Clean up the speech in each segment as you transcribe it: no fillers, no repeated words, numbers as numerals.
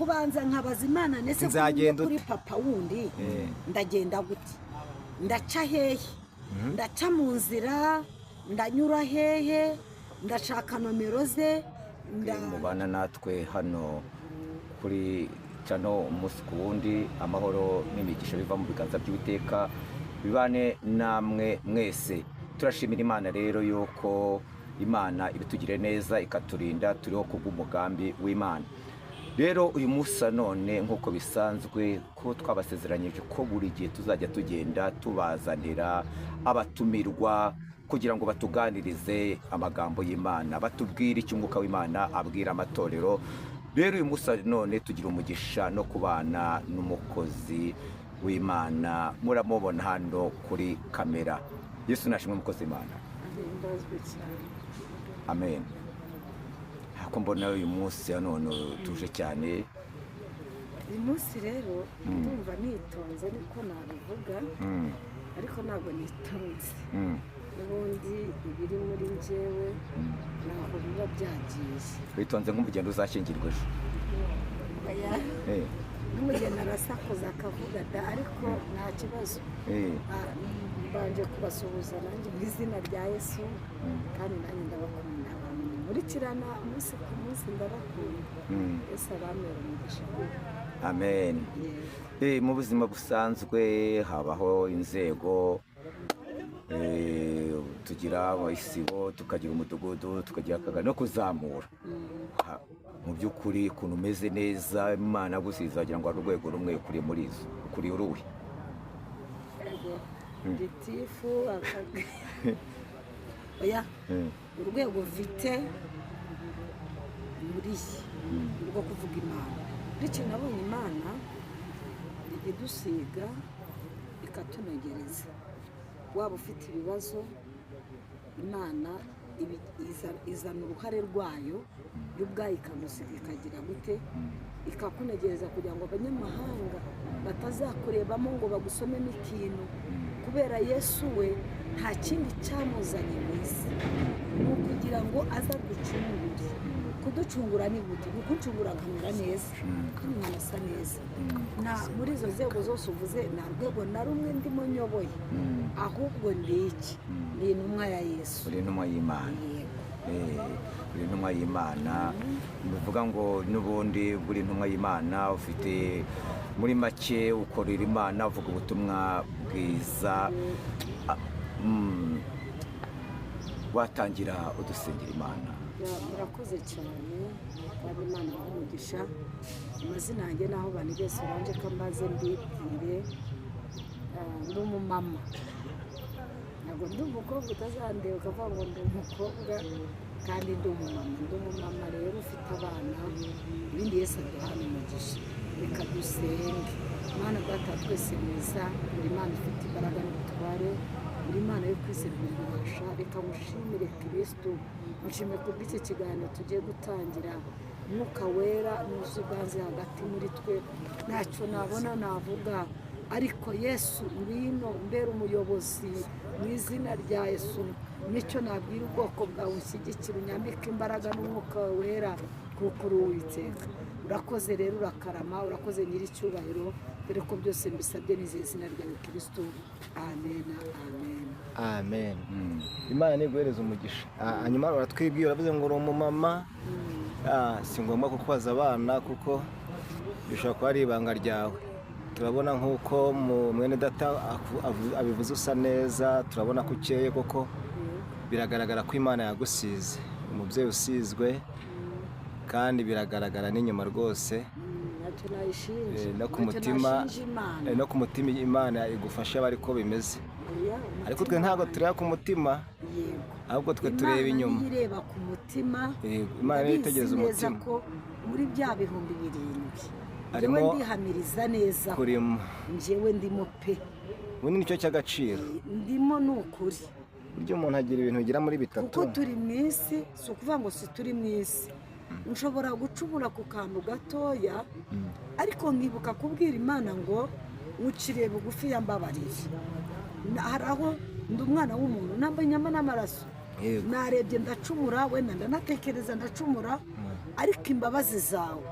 kubanza nkabaza Imana nese kuri papa wundi ndagenda gute ndaca hehe ndaca mu nzira ndanyura hehe ndashaka nomero ze mubana natwe hano kuri cano umunsi ku wundi amahoro n'imigisha biva mu biganza by'Uwiteka bibane namwe mwese. Turashimira Imana rero yuko Imana ibitugire neza ikaturinda turiho kubw'umugambi w'Imana. Rero uyu munsi none nk'uko bisanzwe ko twabasezeranyije ko buri gihe tuzajya tugenda tubazanira abatumirwa kugira ngo batuganirize amagambo y'Imana, batubwire icyo Umwuka w'Imana abwira amatorero. Rero uyu munsi none tugira umugisha no kubana n'umukozi w'Imana, muramubona hano kuri kamera. Yesu nashimwe umukozi w'Imana. Amen. Hako mbona uyu munsi none tuje cyane. Uyu munsi rero ndumva nitonze niko nabivuga ariko ntabwo nitonze. Ubundi ibiri muri njyewe ntabwo biba byagiye. Witonze nk'umugendo uzashyingirwa ejo. N'umugeni arasakuza akavuga da ariko nta kibazo. Mbanje kubasuhuza nanjye mu izina rya Yesu kandi nanjye ndabakunda. Murikirana umunsi ku munsi ndabakunda. Yesu abamere umugisha. Amen. Mu buzima busanzwe habaho inzego, tugira abayisibo, tukagira umudugudu, tukagira akagari no kuzamura. Mu by'ukuri ukuntu umeze neza Imana gusiza wagira ngo ari urwego rumwe kuri muri izo kuri uruwe gitifu oya urwego mfite muri rwo kuvuga Imana. Bityo nabonye Imana idusiga ikatunegereza. Waba ufite ibibazo Imana izana uruhare rwayo y'ubwayo ikamusiga ikagira gute ikakunegereza kugira ngo abanyamahanga batazakurebamo ngo bagusomemo ikintu, kubera Yesu we nta kindi cyamuzanye mu isi ni ukugira ngo aza ducungure. Kuducungura ni gute? Gucungura akamera neza kandi nkanasa neza. Muri izo nzego zose uvuze nta rwego na rumwe ndimo nyoboye, ahubwo ndiki ni intumwa ya Yesu. Uri intumwa y'Imana. Uri intumwa y'Imana. Bivuga ngo n'ubundi buri intumwa y'Imana ufite muri make ukorera Imana, uvuga ubutumwa bwiza. Watangira udusengera Imana. Murakoze cyane kandi Imana umugisha. Amazina yanjye naho bani bese banje ko mbaze mbibwire. Ndi umumama, ntabwo ndi umukobwa utazandeba ukavuga ngo ndi umukobwa kandi ndi umumama rero ufite abana. Ibindi Yesu aduhana umugisha. Reka dusenge. Imana data twese mwiza, uri Imana ifite imbaraga n'ubutware, uri Imana yo kwizerwa ububasha. Reka mushimire Kristo, mushimire ku bw'iki kiganiro tugiye gutangira. Mwuka wera nuzi uganze hagati muri twe, ntacyo nabona navuga ariko Yesu ngwino mbere umuyobozi mu izina rya Yesu. Nicyo nabwira ubwoko bwawe ushyigikira, unyambika imbaraga n'umwuka wera kuko uri Uwiteka. Urakoze rero urakarama, urakoze nyiricyubahiro, dore ko byose mbisabye n'izina izina rya Kristo. Amen. Amen. Amen. Imana niguhereza umugisha. Hanyuma uratwibwira uravuze ngo uri umumama. Si ngombwa kukubaza abana kuko bishobora kuba ari ibanga ryawe. Turabona nk'uko mwene data abivuze usa neza, turabona ko ukeye koko biragaragara ko Imana yagusize, umubyeyi usizwe kandi biragaragara n'inyuma rwose. No ku mutima Imana igufasha bari ko bimeze. Ariko twe ntabwo tureba ku mutima, ahubwo twe tureba inyuma. Imana ireba ku mutima. Imana yitegereza umutima. Muri bya bihumbi 7 arimo ndihamiriza neza kurimo njyewe ndimo pe. Ubundi nicyo cy'agaciro. Ndimo n'ukuri. Buryo umuntu agira ibintu bigira muri bitatu. Kuko turi mu isi, si ukuvuga ngo si turi mu isi. Nshobora gucumura ku kantu gatoya ariko nkibuka kubwira Imana ngo uciriye bugufi yambabarire. Hari aho ndi umwana w'umuntu nambaye inyama n'amaraso, narebye ndacumura, wenda ndanatekereza ndacumura, ariko imbabazi zawe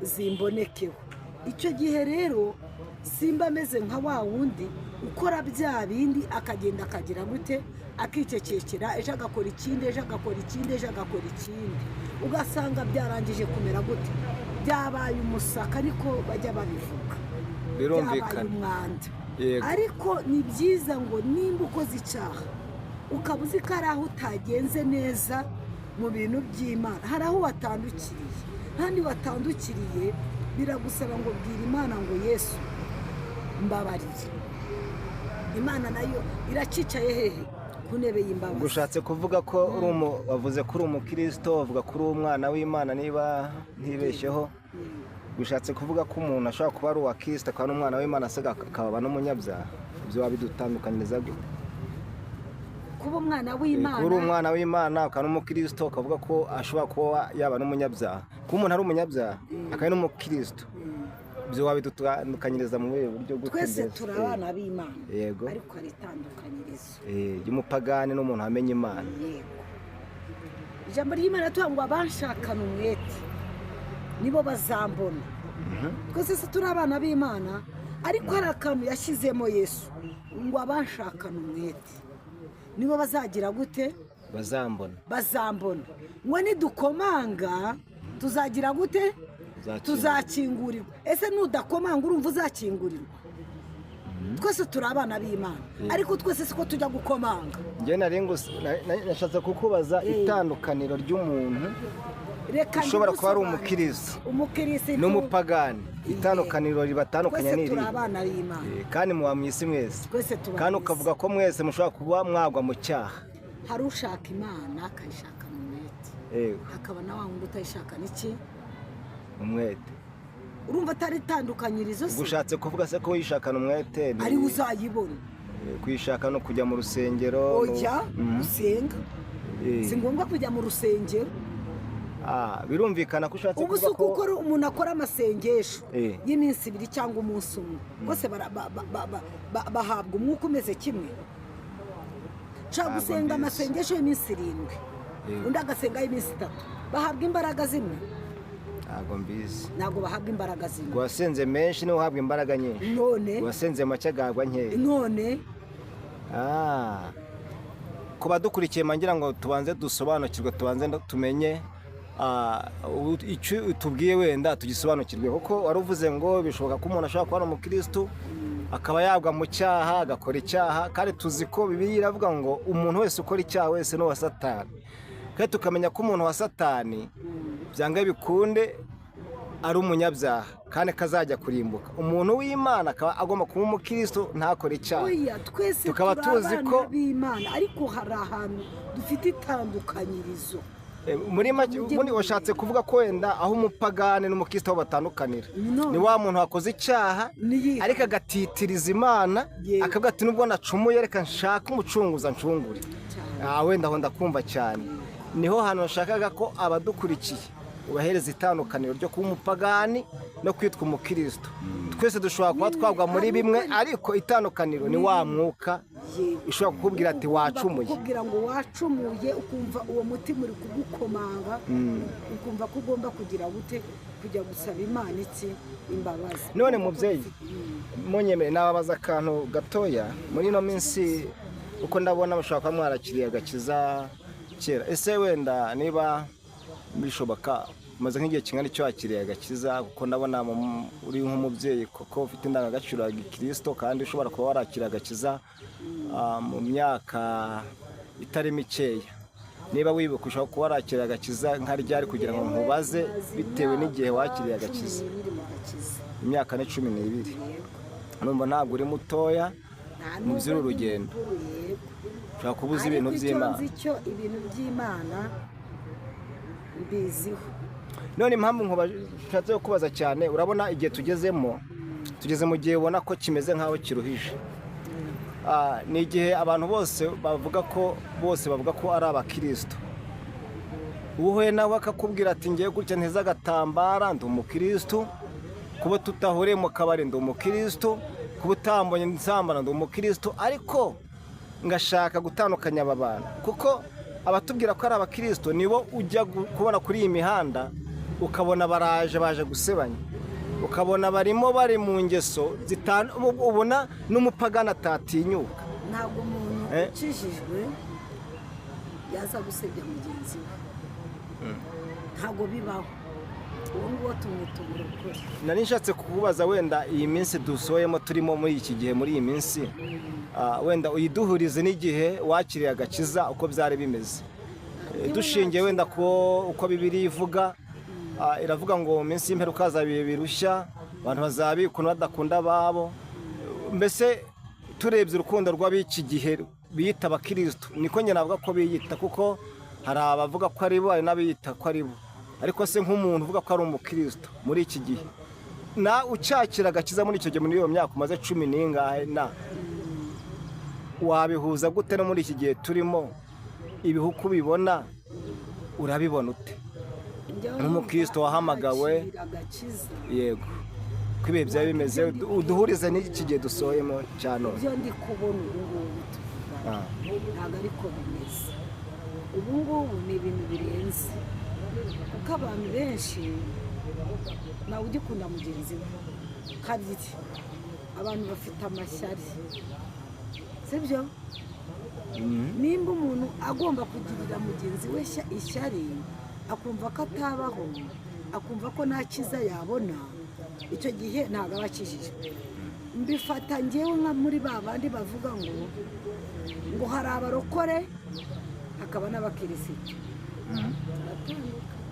zimbonekeho. Icyo gihe rero simba ameze nka wa wundi ukora bya bindi akagenda akagira gute akicecekera, ejo agakora ikindi, ejo agakora ikindi, ejo agakora ikindi, ugasanga byarangije kumera gute, byabaye umusaka ariko bajya babivuga, byabaye umwanda. Ariko ni byiza ngo nimba ukoze icyaha ukaba uzi ko ari aho utagenze neza mu bintu by'Imana, hari aho watandukiriye, kandi watandukiriye biragusaba ngo bwira Imana ngo Yesu mbabarire. Imana nayo iracicaye hehe? Ku ntebe y'imbabazi. Gushatse kuvuga ko wavuze ko uri umukristo, wavuga ko uri umwana w'Imana niba ntibeshyeho, gushatse kuvuga ko umuntu ashobora kuba ari uwa Kristo akaba n'umwana w'Imana akaba n'umunyabyaha, ibyo wabidutandukanyiriza gute? Kuba umwana w'Imana, uri umwana w'Imana ukaba n'umukristo ukavuga ko ashobora kuba yaba n'umunyabyaha. Kuba umuntu ari umunyabyaha akaba n'umukristo, ibyo wabidutandukanyiriza mu buryo bwo twese turi abana b'Imana. Yego. Ariko hari itandukanyirizo y'umupagani n'umuntu wamenye Imana. Yego. Ijambo ry'Imana tuvuga ngo abanshakana umwete nibo bazambona. Twese turi abana b'Imana, ariko hari akantu yashyizemo Yesu ngo abanshakana umwete nibo bazagira gute? Bazambona. Ngo nidukomanga tuzagira gute? Tuzakingurirwa. Ese nudakomanga urumva uzakingurirwa? Twese turi abana b'Imana, ariko twese siko tujya gukomanga. Njye nashatse kukubaza itandukaniro ry'umuntu ushobora kuba ari umukristo n'umupagani, itandukaniro ribatandukanya n'iri. Twese turi abana b'Imana kandi muba mu isi mwese, kandi ukavuga ko mwese mushobora kuba mwagwa mu cyaha. Hari ushaka Imana akayishaka mu mwete, hakaba na wa wundi utayishaka n'iki? Umwete. Urumva atari itandukanyirizo se? Gushatse kuvuga se ko wishakana umwete ari uzayibona. Kwishaka no kujya mu rusengero. Ojya gusenga, si ngombwa kujya mu rusengero. Birumvikana ko ushatse kuvuga ko uko umuntu akora amasengesho y'iminsi 2 cyangwa umunsi umwe, bose bahabwa umwuka umeze kimwe. Nshaka gusenga amasengesho y'iminsi 7, undi agasenga y'iminsi 3, bahabwa imbaraga zimwe? Ntabwo mbizi. Ntabwo bahabwa imbaraga zimwe. Wasenze menshi niwe uhabwa imbaraga nyinshi. None wasenze make agahagwa nkeya. None ku badukurikiye mangira ngo tubanze dusobanukirwe, tubanze tumenye icyo utubwiye wenda tugisobanukirwe, kuko wari uvuze ngo bishoboka ko umuntu ashobora kuba ari umukristo akaba yagwa mu cyaha, agakora icyaha, kandi tuzi ko Bibiliya iravuga ngo umuntu wese ukora icyaha wese ni uwa Satani. Kandi tukamenya ko umuntu wa Satani byanga bikunde ari umunyabyaha kandi kazajya kurimbuka. Umuntu w'Imana akaba agomba kuba umukristo ntakore icyaha. Twese tukaba tuzi ko b'Imana, ariko hari ahantu dufite itandukanyirizo. Muri make ubundi washatse kuvuga ko wenda aho umupagani n'umukristo batandukanira ni wa muntu wakoze icyaha ariko agatitiriza Imana, akavuga ati nubwo nacumuye reka nshaka umucunguza ncungure. Wenda aho ndakumva cyane. Niho hantu nashakaga ko abadukurikiye ubahereza itandukaniro ryo kuba umupagani no kwitwa umukristo. Twese dushobora kuba twagwa muri bimwe, ariko itandukaniro ni wa mwuka ushobora kukubwira ati wacumuye, kukubwira ngo wacumuye, ukumva uwo mutima uri kugukomanga, ukumva ko ugomba kugira gute, kujya gusaba Imana iki imbabazi. None mubyeyi munyemere nababaza akantu gatoya. Muri ino minsi uko ndabona mushobora kuba mwarakiriye agakiza kera, ese wenda niba bishoboka maze nk'igihe kingana icyo wakiriye agakiza, kuko ndabona uri nk'umubyeyi kuko ufite indangagaciro ya Gikristo, kandi ushobora kuba warakiriye agakiza mu myaka itari mikeya. Niba wibuka ushobora kuba warakiriye agakiza nka ryari, kugira ngo nkubaze bitewe n'igihe wakiriye agakiza. Imyaka ni 12. Numva ntabwo uri mutoya mu by'uru rugendo, ushobora kubuza ibintu by'Imana. Icyo ibintu by'Imana mbiziho. None impamvu nkubaje kubaza cyane, urabona igihe tugeze mu gihe ubona ko kimeze nk'aho kiruhije. Ni igihe abantu bose bavuga ko ari abakristo. Uhuye nawe akakubwira ati ngiye gutya nteze agatambara ndi umukristo, kuba tutahuriye mu kabari ndi umukristo, kuba utambonye nsambana ndi umukristo, ariko ngashaka gutandukanya aba bantu, kuko abatubwira ko ari abakristo nibo ujya kubona kuri iyi mihanda ukabona baje gusebanya, ukabona barimo bari mu ngeso ubona n'umupagani atatinyuka. ntabwo umuntu ukijijwe yaza gusebya mugenzi we, ntabwo bibaho. uwo nguwo tumwita umurokore. nari nshatse kukubaza wenda iyi minsi dusohoyemo turimo muri iki gihe, muri iyi minsi wenda uyiduhurize n'igihe wakiriye agakiza uko byari bimeze, dushingiye wenda uko Bibiliya ivuga. iravuga ngo mu minsi y'imperuka haza ibihe birushya, abantu bazabikuna badakunda ababo. mbese turebye urukundo rw'ab'iki gihe biyita abakirisitu, niko njye navuga ko biyita, kuko hari abavuga ko ari bo, hari n'abiyita ko ari bo. ariko se nk'umuntu uvuga ko ari umukirisitu muri iki gihe, na ucakira agakiza muri icyo gihe, muri iyo myaka umaze 10 n'ingahe, wabihuza gute no muri iki gihe turimo? ibihugu bibona urabibona ute nk'umukristo wahamagawe? yego, ko ibihe byaba bimeze, uduhurize n'iki gihe dusohoyemo cyane. ibyo ndi kubona ubu ngubu ntabwo ariko bimeze. ubu ngubu ni ibintu birenze, kuko abantu benshi nawe ugikunda mugenzi we. kabiri, abantu bafite amashyari, sibyo? nimba umuntu agomba kugirira mugenzi we ishyari, akumva ko atabaho, akumva ko nta cyiza yabona, icyo gihe ntabwo aba akijijwe. mbifata ngewe nka muri ba bandi bavuga ngo hari abarokore hakaba n'abakirisitu.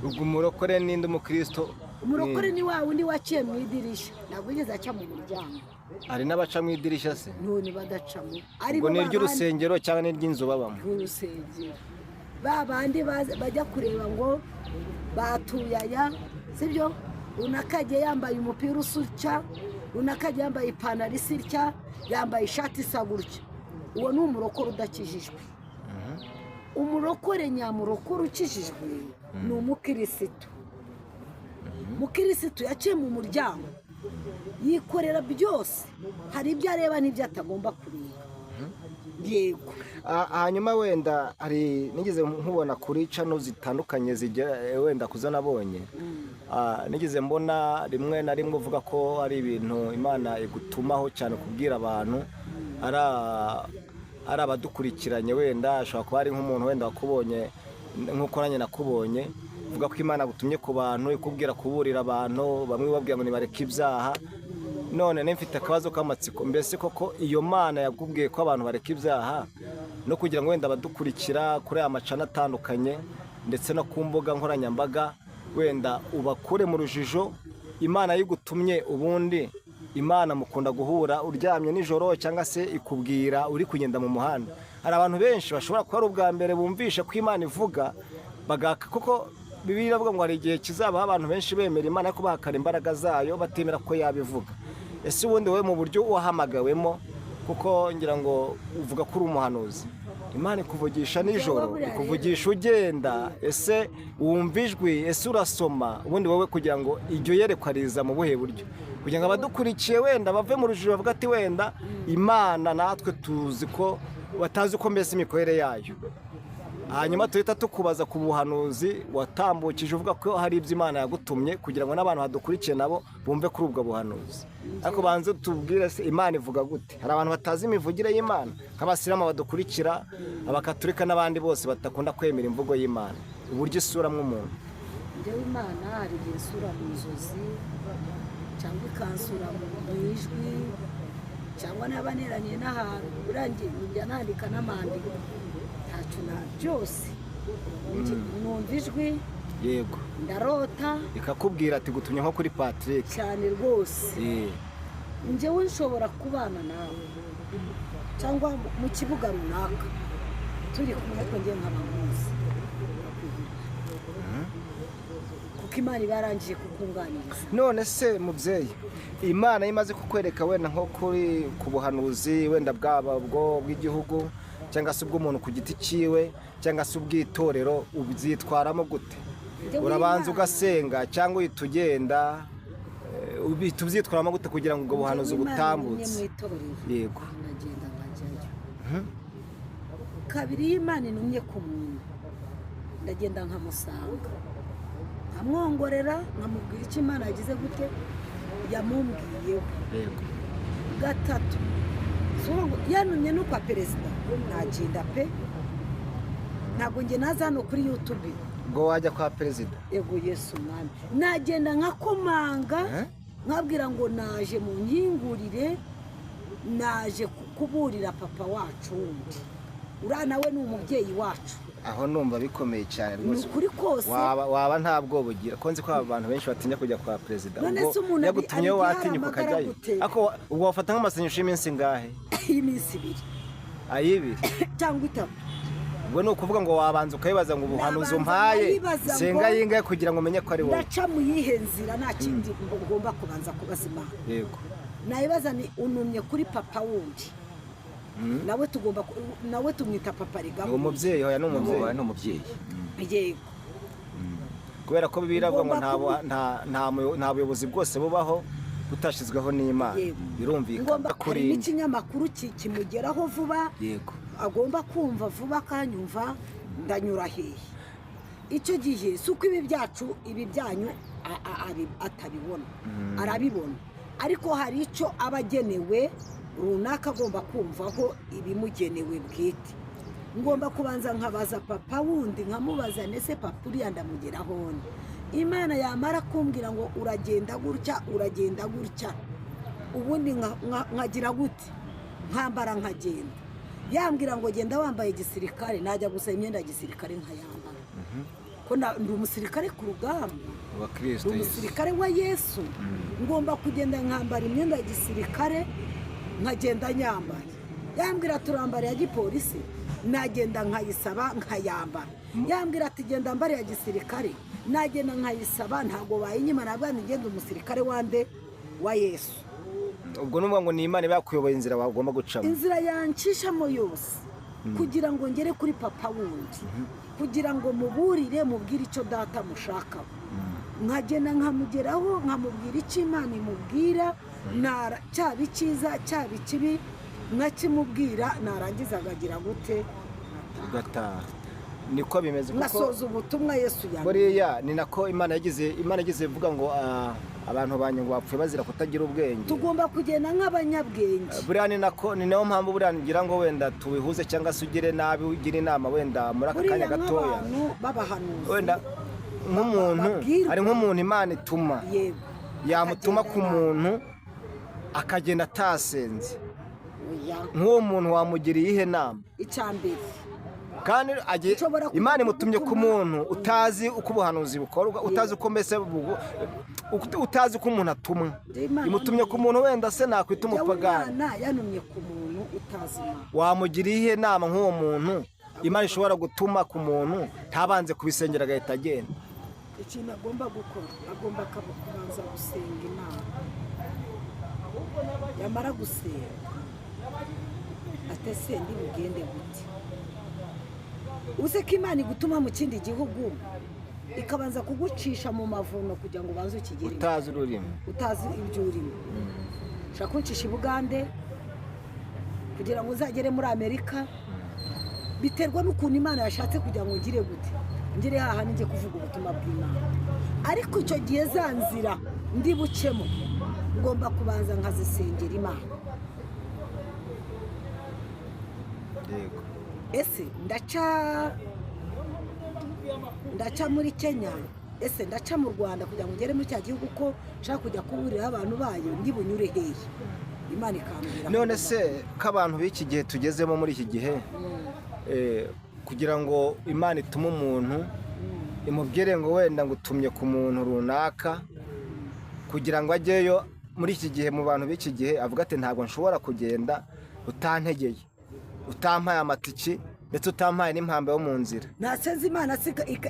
ubwo umurokore n'indi umukristo? umurokore ni wa wundi waciye mu idirishya, ntabwo yigeze aca mu muryango. hari n'abaca mu idirishya se? none badacamo. ubwo ni iry'urusengero cyangwa ni iry'inzu babamo? urusengero. ba bandi bajya kureba ngo batuye aya, sibyo? runaka agiye yambaye umupira usa utya, runaka agiye yambaye ipantaro isa itya, yambaye ishati isa gutya. uwo ni umurokore udakijijwe. umurokore nyamurokore ukijijwe ni umukirisitu. umukirisitu yaciye mu muryango, yikorera byose, hari ibyo areba n'ibyo atagomba kureba. yego. hanyuma wenda hari nigeze nkubona kuri cano zitandukanye wenda kuzo nabonye, nigeze mbona rimwe na rimwe uvuga ko ari ibintu Imana igutumaho cyane kubwira abantu, ari abadukurikiranye, wenda ashobora kuba ari nk'umuntu wenda wakubonye nk'uko nanjye nakubonye, uvuga ko Imana gutumye ku bantu, ikubwira kuburira abantu, bamwe babwira ngo nibareke ibyaha. none mfite akabazo k'amatsiko, mbese koko iyo Mana yakubwiye ko abantu bareka ibyaha, no kugira ngo wenda abadukurikira kuri aya macana atandukanye ndetse no ku mbuga nkoranyambaga, wenda ubakure mu rujijo, Imana yigutumye ubundi Imana mukunda guhura uryamye nijoro cyangwa se ikubwira uri kugenda mu muhanda? hari abantu benshi bashobora kuba ari ubwa mbere bumvisha ko Imana ivuga, bagaka koko Bibiliya iravuga ngo hari igihe kizabaho abantu benshi bemera Imana ko bahakana imbaraga zayo, batemera ko yabivuga. ese ubundi wowe mu buryo wahamagawemo, kuko ngira ngo uvuga ko uri umuhanuzi, Imana ikuvugisha nijoro, ikuvugisha ugenda, ese wumva ijwi, ese urasoma, ubundi wowe kugira ngo iryo yerekwa riza mu buhe buryo, kugira ngo abadukurikiye wenda bave mu rujijo bavuga ati wenda Imana natwe tuzi ko batazi uko mbese imikorere yayo. hanyuma tuhita tukubaza ku buhanuzi watambukije uvuga ko hari ibyo Imana yagutumye, kugira ngo n'abantu badukurikiye nabo bumve kuri ubwo buhanuzi. ariko banze tubwire se Imana ivuga gute? hari abantu batazi imivugire y'Imana, nk'abasilamu badukurikira, abakaturika n'abandi bose batakunda kwemera imvugo y'Imana, uburyo isuramwo umuntu. njyewe Imana hari igihe isura mu nzozi, cyangwa ikansura mu ijwi, cyangwa naba neraniye n'ahantu urangiye njya nandika n'amandiko, ntacyo na byose numva ijwi, yego, ndarota ikakubwira ati gutumye nko kuri Patrick cyane rwose. njyewe nshobora kubana nawe cyangwa mu kibuga runaka turi kumwe, ariko njyewe nkaba muzi, kuko Imana iba yarangije kukunganiriza. none se mubyeyi, Imana imaze kukwereka wenda nko kuri ku buhanuzi wenda bwaba bwo bw'igihugu cyangwa se ubw'umuntu ku giti cyiwe cyangwa se ubw'itorero, ubyitwaramo gute? urabanza ugasenga cyangwa uhita ugenda, tubyitwaramo gute kugira ngo ubwo buhanuzi butambutse? yego, ndagenda nkajyayo. kabiri, Imana intumye ku muntu, ndagenda nkamusanga nkamwongorera nkamubwira icyo Imana yagize gute yamumbwiyeho. yego Gatatu yanumye no kwa perezida ntagenda pe, ntabwo njye naza hano kuri YouTube ngo wajya kwa perezida. ego Yesu mwami, nagenda nkakomanga nkabwira ngo naje mu nkingurire, naje kuburira papa wacu wundi, uriya nawe ni umubyeyi wacu. Aho numva bikomeye cyane Ni rwose. ukuri kose. waba nta bwoba ugira ko nzi ko abantu benshi batinya kujya kwa perezida. None se umuntu yagutumye ari watinya ukajyayo. gute? Ako ubwo wafata nk'amasengesho y'iminsi ngahe? y'iminsi 2 ayibiri cyangwa 3. ubwo ni ukuvuga ngo wabanza ukayibaza ngo ubuhanuzi Nabanza umpaye nkayibaza senga ngo- yingahe kugira ngo umenye ko ari wowe. ndaca mu yihe nzira nta kindi ngomba kubanza kubaza Imana. Yego. nayibaza ni unumye kuri papa wundi, nawe tugomba nawe tumwita papa Ni rigaho. umubyeyi hoya ni umubyeyi. ni umubyeyi. yego Kubera ko biravuga ngo Ugomba nta buyobozi bwose bubaho butashyizweho n'Imana. Yego. Birumvikana. ngomba hari Kurinda. n'ikinyamakuru kimugeraho vuba, Yego. agomba kumva vuba akanyumva ndanyura hehe. icyo gihe si uko ibi byacu ibi byanyu atabibona, arabibona, ariko hari icyo aba agenewe runaka agomba kumvaho ibimugenewe bwite. ngomba kubanza nkabaza papa wundi nkamubaza nese papa uriya ndamugeraho nde. Imana yamara kumbwira ngo uragenda gutya uragenda gutya, ubundi nkagira gute nkambara nkagenda. yambwira ngo genda wambaye gisirikare, najya gusa imyenda ya gisirikare nkayambara ko ndi umusirikare ku rugamba wa Kristo. ndi umusirikare wa Yesu. ngomba kugenda nkambara imyenda ya gisirikare nkagenda nyambara. yambwira turambara ya gipolisi, nagenda nkayisaba nkayambara. yambwira ati genda mbare ya gisirikare, nagenda nkayisaba. ntabwo bayinyima, nabwo ngenda umusirikare wande wa Yesu. Ubwo numva ngo ni Imana bakuyoboye inzira wagomba gucamo. inzira yancishamo yose kugira ngo ngere kuri papa wundi, kugira ngo muburire mubwire icyo data mushaka. nkagenda nkamugeraho nkamubwira icyo Imana imubwira, cyaba icyiza cyaba ikibi nkakimubwira, narangiza agagira gute Ugataha. Niko bimeze kuko ngasoza ubutumwa Yesu yanjye. buriya ni nako Imana yagize ivuga ngo abantu banyu ngo bapfuye bazira kutagira ubwenge. tugomba kugenda nk'abanyabwenge. Buriya ni nayo mpamvu buriya ngira ngo wenda tubihuze cyangwa se ugire nabi ugira inama wenda muri aka kanya gatoya. nk'abantu b'abahanuzi Wenda nk'umuntu ari nk'umuntu Imana ituma, yego yamutuma ku muntu akagenda atasenze. oya Nk'uwo muntu wamugiriye ihe nama? icyambere Kandi Imana imutumye ku muntu utazi uko ubuhanuzi bukorwa, utazi uko mbese utazi uko umuntu atumwa. Imutumye ku muntu wenda se nakwita umupagani. Imana yanumye ku muntu utazi Imana. Wamugiriye ihe nama nk'uwo muntu Imana ishobora gutuma ku muntu ntabanze kubisengera agahita agenda? ikintu agomba gukora, agomba kubanza gusenga Imana. yamara gusenga atese ndi bugende gute. uze ko Imana igutuma mu kindi gihugu ikabanza kugucisha mu mavuno kugira ngo ubanze ukigere utazi ururimi, utazi ibyo urimo. ushaka kuncisha i Bugande kugira ngo uzagere muri Amerika, biterwa n'ukuntu Imana yashatse kugira ngo ngire gute, ngire haha njye kuvuga ubutumwa bw'Imana. ariko icyo gihe za nzira ndi bucemo ngomba kubanza nkazisengera Imana. yego. ese ndaca muri Kenya, ese ndaca mu Rwanda kugira ngo ngere muri cya gihugu ko nshaka kujya kuburira abantu bayo, ndi bunyure hehe? Imana ikambwira. None se k'abantu b'iki gihe tugezemo muri iki gihe, kugira ngo Imana itume umuntu imubwire ngo wenda ngo utumye ku muntu runaka kugira ngo ajyeyo, muri iki gihe mu bantu b'iki gihe avuga ati ntabwo nshobora kugenda utantegeye, utampaye amatiki ndetse utampaye n'impamba yo mu nzira. nasenze Imana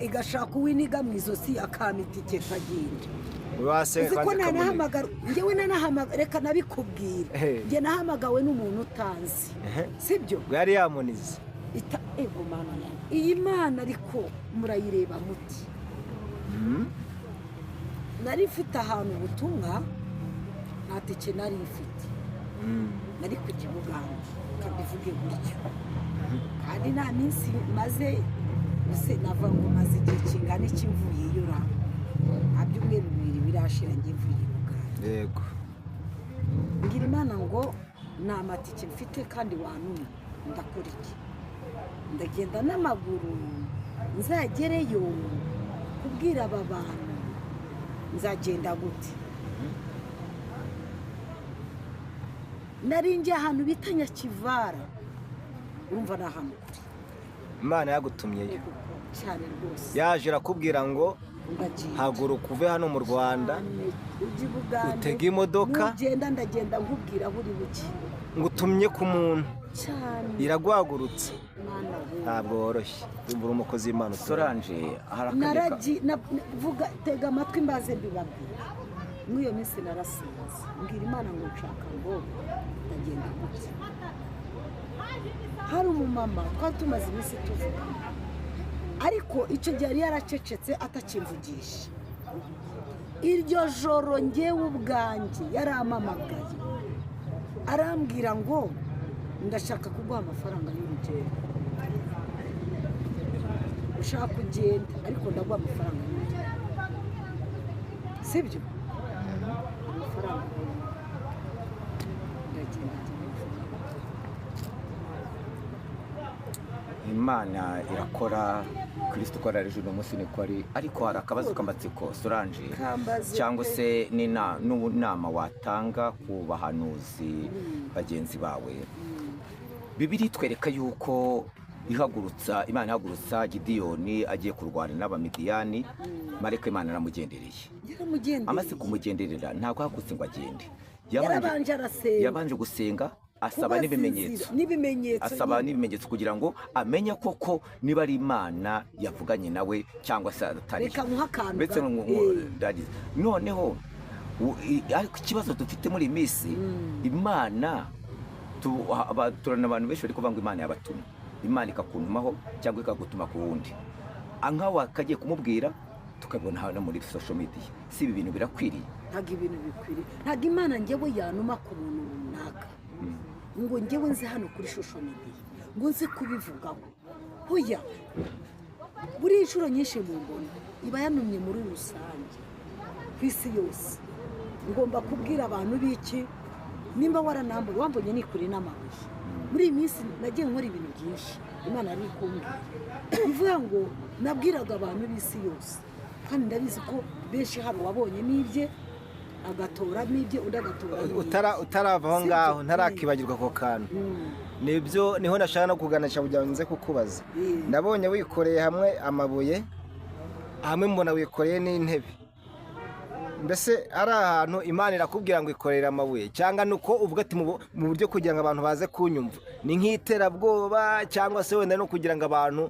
igashaka uwiniga mu izosi akama itike kagenda. uzi ko nanahamagara njyewe reka nabikubwira, njye nahamagawe n'umuntu utazi, sibyo? yari yamunize ego Mana iyi Mana ariko murayireba muti. nari mfite ahantu ubutumwa nta tike nari mfite, nari ku Kibuganda kabivuge gutyo, kandi nta minsi maze use nava ngo maze igihe kingana iki mvuyeyo. nta byumweru bibiri birashira njye mvuye Uganda yego ngira Imana ngo nta matike mfite kandi wantumye ndakora iki ndagenda n'amaguru nzagereyo kubwira aba bantu nzagenda gute nari njye ahantu bita Nyakivara urumva ni ahantu kure Imana yagutumyeyo cyane rwose yaje irakubwira ngo ndagiye haguruka uve hano mu Rwanda ujye i Bugande utega imodoka ugenda ndagenda nkubwira buri buke ngo utumye ku muntu cyane iraguhagurutse Mana we ntabwo woroshye uri umukozi w'Imana Solange hari vuga tega amatwi mbaze mbibabwira mw'iyo minsi narasinze mbwira Imana ngo nshaka ngo ndagenda gutya hari umumama twari tumaze iminsi tuvuga ariko icyo gihe yari yaracecetse atakimvugisha iryo joro ngewe ubwanjye yarampamagaye arambwira ngo ndashaka kuguha amafaranga y'urugendo ushaka kugenda ariko ndaguha amafaranga y'urugendo sibyo amafaranga ndagenda Imana irakora Kristo ukora ejo uno munsi niko ari ariko hari akabazo k'amatsiko Solange cyangwa se n'inama watanga ku bahanuzi bagenzi bawe Bibiri itwereka yuko Imana ihagurutsa Gideyoni agiye kurwana n'Abamidiyani marayika Imana aramugendereye amaze kumugenderera ntabwo hagutse ngo agende yabanje gusenga asaba n'ibimenyetso kugira ngo amenye koko niba ari Imana yavuganye nawe cyangwa se atari ndetse noneho ariko ikibazo dufite muri iyi minsi Imana turana abantu benshi bari kuvuga ngo Imana yabatumye Imana ikakuntumaho cyangwa ikagutuma ku wundi nkawe akagiye kumubwira tukabona hano muri social media si ibi bintu birakwiriye ntabwo ibintu bikwiriye ntabwo Imana njyewe yanuma ku muntu runaka ngo njyewe nzi hano kuri social media ngo nzi kubivugaho hoya buri inshuro nyinshi mu mbona iba yanumye muri rusange ku isi yose ngomba kubwira abantu biki nimba waranambuye wambonye nikuri n'amabuye muri iyi minsi nagiye nkora ibintu byinshi Imana ari kumbwira bivuga ngo nabwiraga abantu b'isi yose kandi ndabizi ko benshi hano wabonye n'ibye agatora n'ibye undi agatora utarava aho ngaho ntarakibagirwa ako kantu nibyo niho nashaka no kuganisha kugira ngo nze kukubaza ndabonye wikoreye hamwe amabuye hamwe mbona wikoreye n'intebe mbese ari ahantu Imana irakubwira ngo ikorere amabuye cyangwa nuko uvuga ati mu buryo kugira ngo abantu baze kunyumva ni nk'iterabwoba cyangwa se wenda no kugira ngo abantu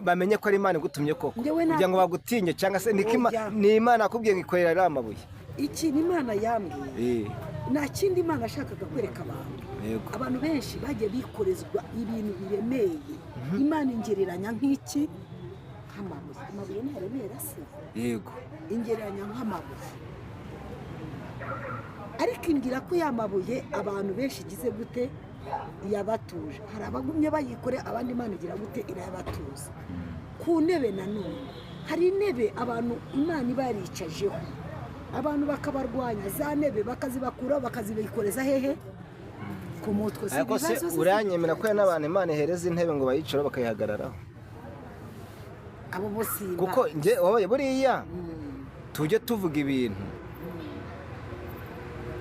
bamenye ko ari Imana igutumye koko kugira ngo bagutinye cyangwa se ni Imana yakubwiye ngo ikorere ari amabuye ikintu Imana yambwiye nta kindi Imana ashakaga kwereka abantu benshi bagiye bikorezwa ibintu biremeye Imana ingereranya nk'iki amabuye ntaremera se yego ingereranya nk'amabuye ariko imbwira ko y'amabuye abantu benshi igize gute yabatuje hari abagumye bayikore abandi Imana igira gute irayabatuza ku ntebe nanone hari intebe abantu Imana iba yaricajeho abantu bakabarwanya za ntebe bakazibakuraho bakazibikoreza hehe ku mutwe ariko se uranyemera ko n'abantu Imana ihereza intebe ngo bayicareho bakayihagararaho abo bose kuko wabaye buriya tujye tuvuga ibintu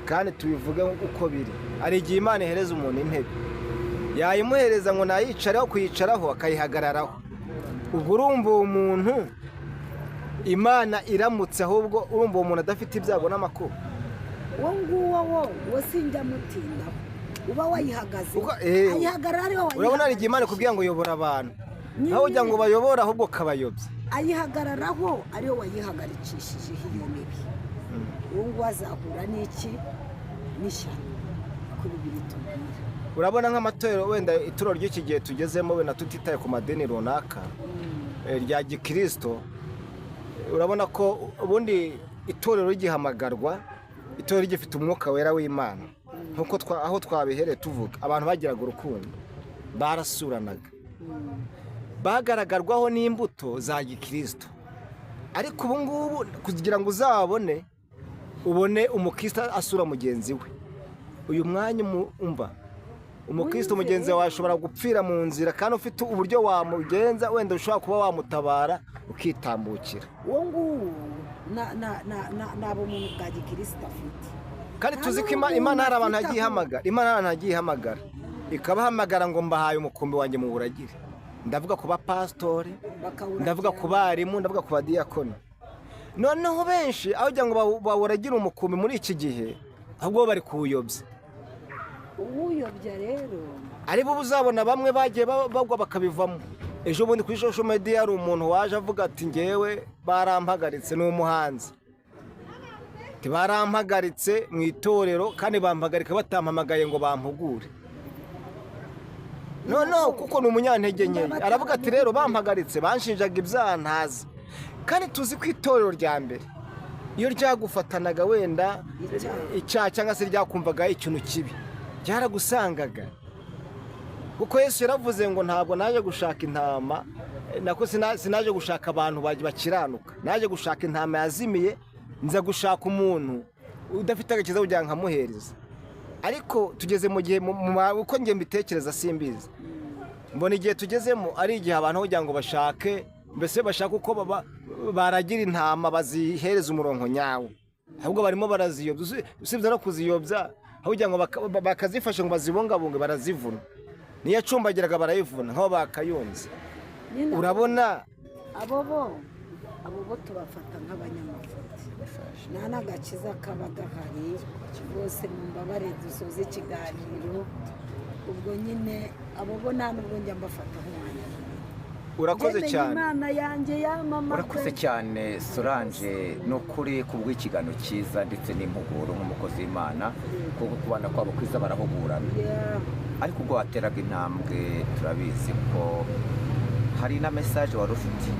kandi tubivuge uko biri hari igihe Imana ihereza umuntu intebe yayimuhereza ngo nayicareho kuyicaraho akayihagararaho ubwo urumva uwo muntu Imana iramutse ahubwo urumva uwo muntu adafite ibyago n'amakuba uwo nguwo wo sinjya mutinda uba wayihagaze ayihagarara ariho wayihagarara urabona hari igihe Imana ikubwira ngo yobora abantu nawe ujya ngo bayobore ahubwo kabayobye ayihagararaho ariyo wayihagarikishijeho iyo mibi uwo nguwo azahura n'iki n'ishyano ko bibiri tubwira urabona nk'amatorero wenda ituro ry'iki gihe tugezemo wenda tutitaye ku madini runaka rya gikristo urabona ko ubundi itorero rigihamagarwa itorero rigifite umwuka wera w'Imana nkuko aho twabihereye tuvuga abantu bagiraga urukundo barasuranaga bagaragarwaho n'imbuto za gikristo ariko ubu ngubu kugira ngo uzabone ubone umukristo asura mugenzi we, uyu mwanya umva umukristo mugenzi wawe ashobora gupfira mu nzira kandi ufite uburyo wamugenza, wenda ushobora kuba wamutabara ukitambukira. uwo nguwo nabo muntu bwa gikristo afite, kandi tuzi ko Imana hari abantu yagiye ihamagara, Imana hari abantu yagiye ihamagara ikabahamagara ngo mbahaye umukumbi wanjye mu buragire. Ndavuga ku bapasitori, ndavuga ku barimu, ndavuga ku badiyakoni. Noneho benshi aho kugira ngo bawuragire umukumbi muri iki gihe, ahubwo bari kuwuyobya. uwuyobya rero ari bo uzabona bamwe bagiye bagwa bakabivamo. Ejo bundi kuri social media hari umuntu waje avuga ati ngewe barampagaritse, ni umuhanzi, barampagaritse mu itorero kandi bampagarika batampamagaye ngo bampugure. Noneho kuko ni umunyantege nke, aravuga ati rero bampagaritse banshinjaga ibyaha ntazi. Kandi tuzi ko itorero rya mbere iyo ryagufatanaga wenda icyaha cyangwa se ryakumvaga ikintu kibi ryaragusangaga, kuko Yesu yaravuze ngo ntabwo naje gushaka intama, nako sinaje gushaka abantu bakiranuka, naje gushaka intama yazimiye, nza gushaka umuntu udafite agakiza kugira ngo nkamuhereze. Ariko tugeze mu gihe uko njye mbitekereza simbizi, mbona igihe tugezemo ari igihe abantu kugira ngo bashake, mbese bashaka uko baragira intama bazihereza umurongo nyawo, ahubwo barimo baraziyobya. Usibye no kuziyobya, aho kugira ngo bakazifasha ngo bazibungabunge barazivuna, niyo acumbagiraga barayivuna nk'aho bakayunze. Urabona abo bo tubafata nk'abanyamafuti, nta n'agakiza kaba gahari. Bose mu mbabare dusoze ikiganiro, ubwo nyine abo bo nta n'ubwo njya mbafata nk'abanyamafuti. urakoze cyane, Imana yanjye yamamaye. urakoze cyane Solange, ni ukuri kubw'ikiganiro cyiza ndetse n'impuguro nk'umukozi w'Imana, kuko kubana kwabo kwiza barahugurana. Ariko ubwo wateraga intambwe turabizi ko hari na mesaje wari ufite.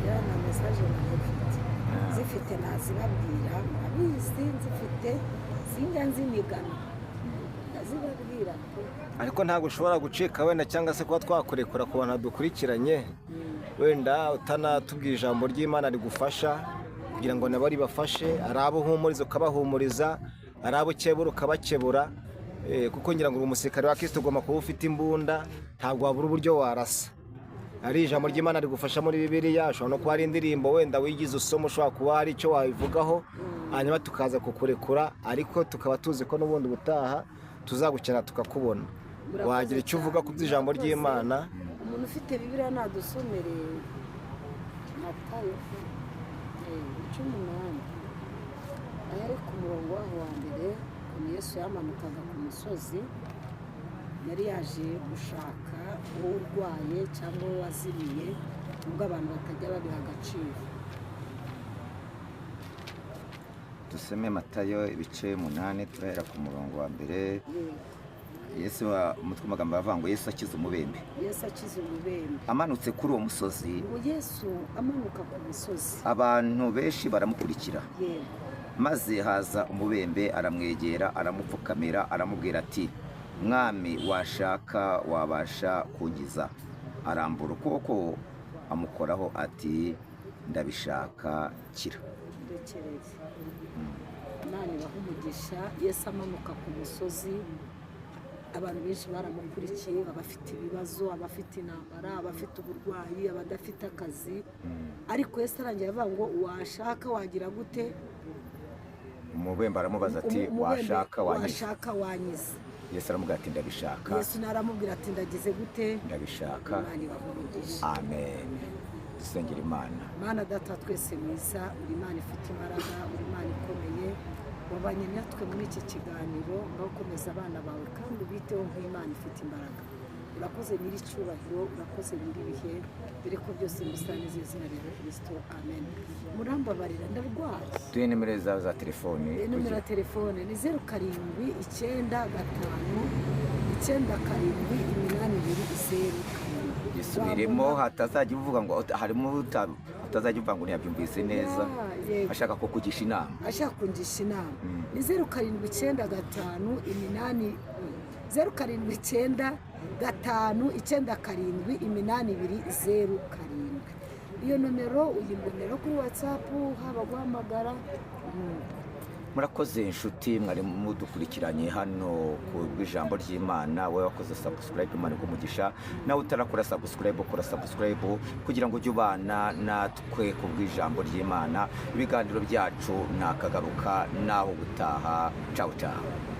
na mesaje ufite zifite nazibabwira, murabizi nzifite sinjya nzimigana ndazibabwira. ariko ntabwo ushobora gucika wenda cyangwa se kuba twakurekura ku bantu dukurikiranye, wenda utanatubwira ijambo ry'Imana rigufasha kugira ngo nabo ribafashe. Ari abo uhumuriza ukabahumuriza, ari abo ukebura ukabakebura, kuko ngira ngo uri umusirikare wa Kristo ugomba kuba ufite imbunda, ntabwo wabura uburyo warasa. Ari ijambo ry'Imana rigufasha muri Bibiliya, ushobora no kuba ari indirimbo wenda wigize usoma, ushobora kuba hari icyo wabivugaho, hanyuma tukaza kukurekura. Ariko tukaba tuzi ko n'ubundi ubutaha tuzagukena tukakubona. Wagira icyo uvuga ku by'ijambo ry'Imana? Umuntu ufite Bibiliya nadusomere Matayo 18 ahari ku murongo waho wa mbere. Yesu yamanukaga ku musozi, yari yaje gushaka uwo urwaye cyangwa uwo wazimiye, ubwo abantu batajya babiha agaciro. Dusome Matayo ibice 8 turahera ku murongo wa mbere. Yesu umutwe w'amagambo avuga ngo Yesu akiza umubembe. Yesu akiza umubembe Amanutse kuri uwo musozi, ngo Yesu amanuka ku musozi, abantu benshi baramukurikira. yego Maze haza umubembe aramwegera, aramupfukamira, aramubwira ati mwami, washaka wabasha kunkiza. Arambura ukuboko amukoraho ati ndabishaka, kira. ndekereze. Imana ibaha umugisha. Yesu amanuka ku musozi, abantu benshi baramukurikiye, abafite ibibazo, abafite intambara, abafite uburwayi, abadafite akazi. Ariko Yesu arangira avuga ngo washaka wagira gute? Umubembe aramubaza ati washaka wankiza. Yesu aramubwira ati ndabishaka. Yesu naramubwira ati ndagize gute? Ndabishaka. Imana ibaha umugisha. Amen. Dusengera Imana. Mana data twese mwiza, uri Imana ifite imbaraga, uri Imana ikomeye, wabanye natwe muri iki kiganiro, urakomeza abana bawe kandi ubiteho nk'Imana ifite imbaraga. Urakoze nyiri icyubahiro, urakoze nyiri ibihe, dore ko byose bisangiza izina rya Kristo. Amen. Murambabarira ndarwaye. Tuye nimero zawe za telefone. Nimero ya telefone ni 07959280. Isubiremo hatazajya uvuga ngo harimo utazajya uvuga ngo ntiyabyumvise neza. Ashaka ko kugisha inama. Ashaka kungisha inama. Ni 07959280. iyo nomero uyimbonera kuri WhatsApp haba guhamagara. murakoze inshuti mwari mudukurikiranye hano ku bw'ijambo ry'Imana. wowe wakoze subscribe, Imana igumugisha. nawe utarakora subscribe, ukora subscribe kugira ngo ujye ubana natwe ku bw'ijambo ry'Imana. ibiganiro byacu nakagaruka naho gutaha. Ciao ciao.